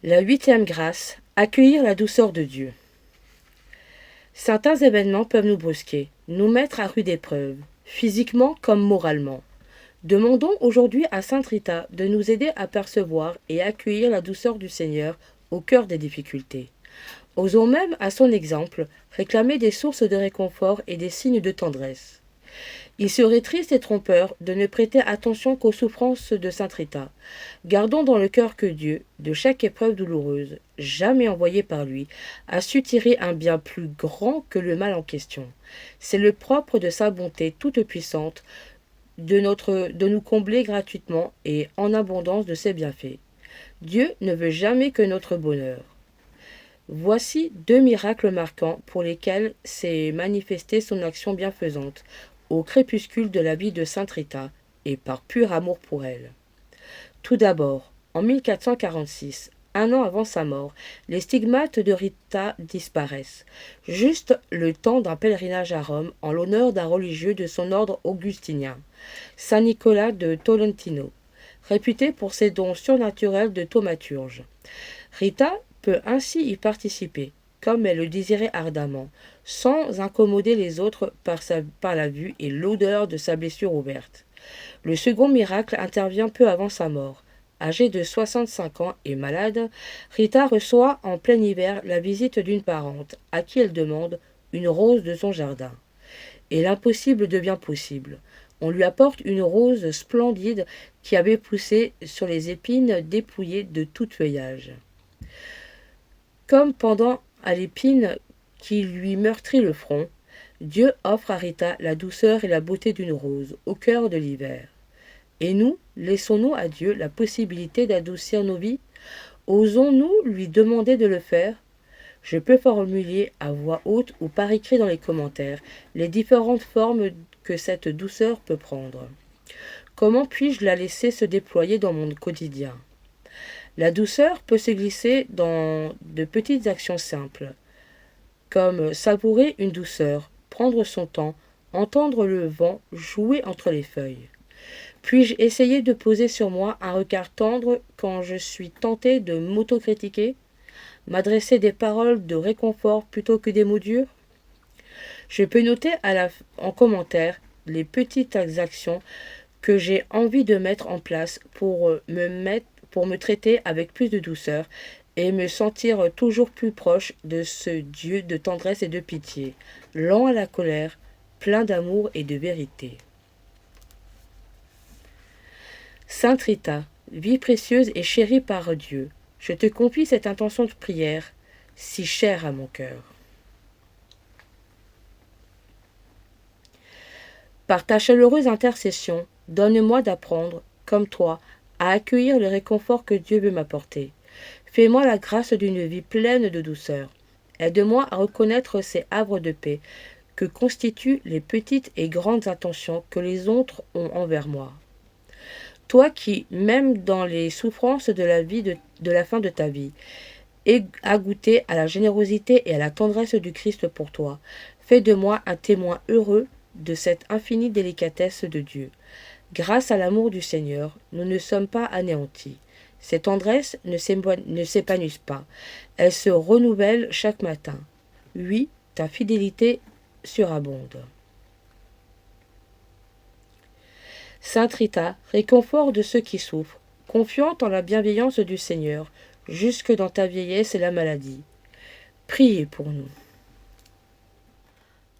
La huitième grâce, accueillir la douceur de Dieu. Certains événements peuvent nous brusquer, nous mettre à rude épreuve, physiquement comme moralement. Demandons aujourd'hui à Sainte Rita de nous aider à percevoir et accueillir la douceur du Seigneur au cœur des difficultés. Osons même, à son exemple, réclamer des sources de réconfort et des signes de tendresse. Il serait triste et trompeur de ne prêter attention qu'aux souffrances de Sainte Rita. Gardons dans le cœur que Dieu, de chaque épreuve douloureuse, jamais envoyée par lui, a su tirer un bien plus grand que le mal en question. C'est le propre de sa bonté toute puissante de nous combler gratuitement et en abondance de ses bienfaits. Dieu ne veut jamais que notre bonheur. Voici deux miracles marquants pour lesquels s'est manifestée son action bienfaisante au crépuscule de la vie de Sainte Rita et par pur amour pour elle. Tout d'abord, en 1446, un an avant sa mort, les stigmates de Rita disparaissent, juste le temps d'un pèlerinage à Rome en l'honneur d'un religieux de son ordre augustinien, Saint Nicolas de Tolentino, réputé pour ses dons surnaturels de thaumaturge. Rita peut ainsi y participer, comme elle le désirait ardemment, sans incommoder les autres par la vue et l'odeur de sa blessure ouverte. Le second miracle intervient peu avant sa mort. Âgée de 65 ans et malade, Rita reçoit en plein hiver la visite d'une parente, à qui elle demande une rose de son jardin. Et l'impossible devient possible. On lui apporte une rose splendide qui avait poussé sur les épines dépouillées de tout feuillage. Comme pendant à l'épine qui lui meurtrit le front, Dieu offre à Rita la douceur et la beauté d'une rose au cœur de l'hiver. Et nous, laissons-nous à Dieu la possibilité d'adoucir nos vies? Osons-nous lui demander de le faire? Je peux formuler à voix haute ou par écrit dans les commentaires les différentes formes que cette douceur peut prendre. Comment puis-je la laisser se déployer dans mon quotidien? La douceur peut se glisser dans de petites actions simples, comme savourer une douceur, prendre son temps, entendre le vent jouer entre les feuilles. Puis-je essayer de poser sur moi un regard tendre quand je suis tentée de m'autocritiquer, m'adresser des paroles de réconfort plutôt que des mots durs? Je peux noter en commentaire les petites actions que j'ai envie de mettre en place pour me traiter avec plus de douceur et me sentir toujours plus proche de ce Dieu de tendresse et de pitié, lent à la colère, plein d'amour et de vérité. Sainte Rita, vie précieuse et chérie par Dieu, je te confie cette intention de prière, si chère à mon cœur. Par ta chaleureuse intercession, donne-moi d'apprendre, comme toi, à accueillir le réconfort que Dieu veut m'apporter. Fais-moi la grâce d'une vie pleine de douceur. Aide-moi à reconnaître ces havres de paix que constituent les petites et grandes intentions que les autres ont envers moi. Toi qui, même dans les souffrances de la fin de ta vie, as goûté à la générosité et à la tendresse du Christ pour toi, fais de moi un témoin heureux de cette infinie délicatesse de Dieu. Grâce à l'amour du Seigneur, nous ne sommes pas anéantis. Ces tendresses ne s'épanouissent pas. Elles se renouvellent chaque matin. Oui, ta fidélité surabonde. Sainte Rita, réconfort de ceux qui souffrent, confiante en la bienveillance du Seigneur, jusque dans ta vieillesse et la maladie. Priez pour nous.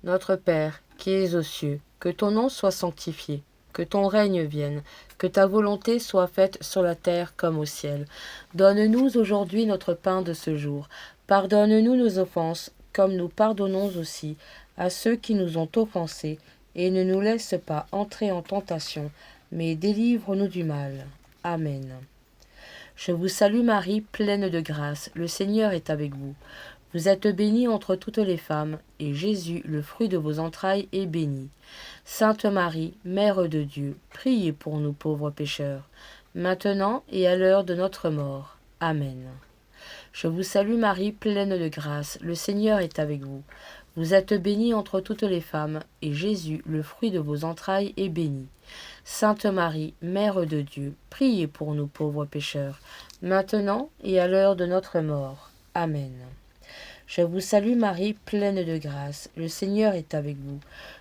Notre Père, qui es aux cieux, que ton nom soit sanctifié, que ton règne vienne, que ta volonté soit faite sur la terre comme au ciel. Donne-nous aujourd'hui notre pain de ce jour. Pardonne-nous nos offenses, comme nous pardonnons aussi à ceux qui nous ont offensés, et ne nous laisse pas entrer en tentation, mais délivre-nous du mal. Amen. Je vous salue Marie, pleine de grâce, le Seigneur est avec vous. Vous êtes bénie entre toutes les femmes, et Jésus, le fruit de vos entrailles, est béni. Sainte Marie, Mère de Dieu, priez pour nous pauvres pécheurs, maintenant et à l'heure de notre mort. Amen. Je vous salue Marie, pleine de grâce, le Seigneur est avec vous. Vous êtes bénie entre toutes les femmes, et Jésus, le fruit de vos entrailles, est béni. Sainte Marie, Mère de Dieu, priez pour nous pauvres pécheurs, maintenant et à l'heure de notre mort. Amen. Je vous salue Marie, pleine de grâce, le Seigneur est avec vous.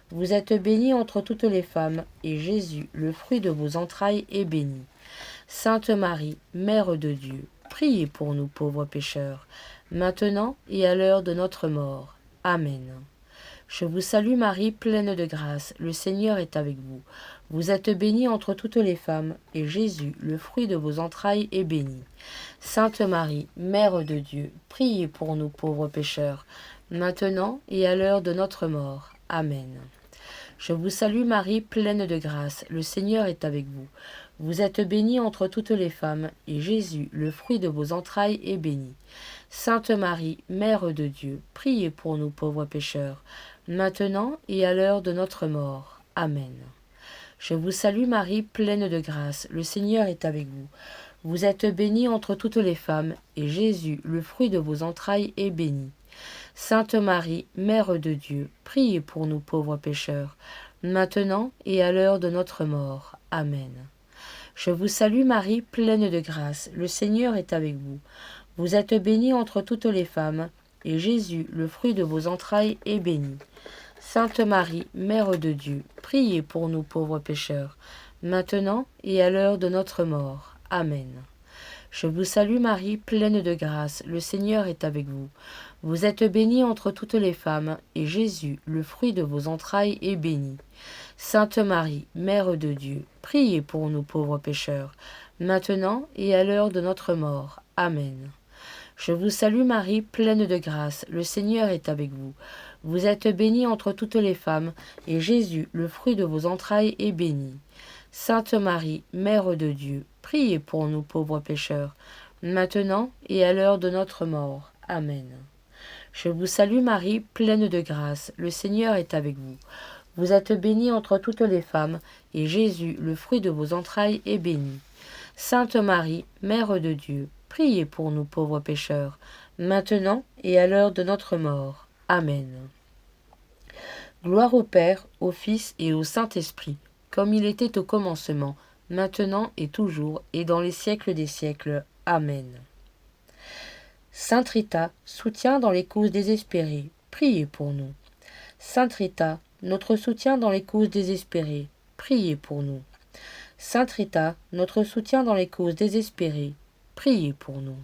Vous êtes bénie entre toutes les femmes, et Jésus, le fruit de vos entrailles, est béni. Sainte Marie, Mère de Dieu, priez pour nous pauvres pécheurs, maintenant et à l'heure de notre mort. Amen. Je vous salue Marie, pleine de grâce, le Seigneur est avec vous. Vous êtes bénie entre toutes les femmes, et Jésus, le fruit de vos entrailles, est béni. Sainte Marie, Mère de Dieu, priez pour nous pauvres pécheurs, maintenant et à l'heure de notre mort. Amen. Je vous salue Marie, pleine de grâce, le Seigneur est avec vous. Vous êtes bénie entre toutes les femmes, et Jésus, le fruit de vos entrailles, est béni. Sainte Marie, Mère de Dieu, priez pour nous pauvres pécheurs, maintenant et à l'heure de notre mort. Amen. Je vous salue Marie, pleine de grâce, le Seigneur est avec vous. Vous êtes bénie entre toutes les femmes, et Jésus, le fruit de vos entrailles, est béni. Sainte Marie, Mère de Dieu, priez pour nous pauvres pécheurs, maintenant et à l'heure de notre mort. Amen. Je vous salue Marie, pleine de grâce, le Seigneur est avec vous. Vous êtes bénie entre toutes les femmes, et Jésus, le fruit de vos entrailles, est béni. Sainte Marie, Mère de Dieu, priez pour nous pauvres pécheurs, maintenant et à l'heure de notre mort. Amen. Je vous salue Marie, pleine de grâce, le Seigneur est avec vous. Vous êtes bénie entre toutes les femmes, et Jésus, le fruit de vos entrailles, est béni. Sainte Marie, Mère de Dieu, priez pour nous pauvres pécheurs, maintenant et à l'heure de notre mort. Amen. Je vous salue Marie, pleine de grâce, le Seigneur est avec vous. Vous êtes bénie entre toutes les femmes, et Jésus, le fruit de vos entrailles, est béni. Sainte Marie, Mère de Dieu, priez pour nous pauvres pécheurs, maintenant et à l'heure de notre mort. Amen. Je vous salue Marie, pleine de grâce, le Seigneur est avec vous. Vous êtes bénie entre toutes les femmes, et Jésus, le fruit de vos entrailles, est béni. Sainte Marie, Mère de Dieu, priez pour nous pauvres pécheurs, maintenant et à l'heure de notre mort. Amen. Gloire au Père, au Fils et au Saint-Esprit, comme il était au commencement, maintenant et toujours, et dans les siècles des siècles. Amen. Sainte Rita, soutien dans les causes désespérées, priez pour nous. Sainte Rita, notre soutien dans les causes désespérées, priez pour nous. Sainte Rita, notre soutien dans les causes désespérées, priez pour nous.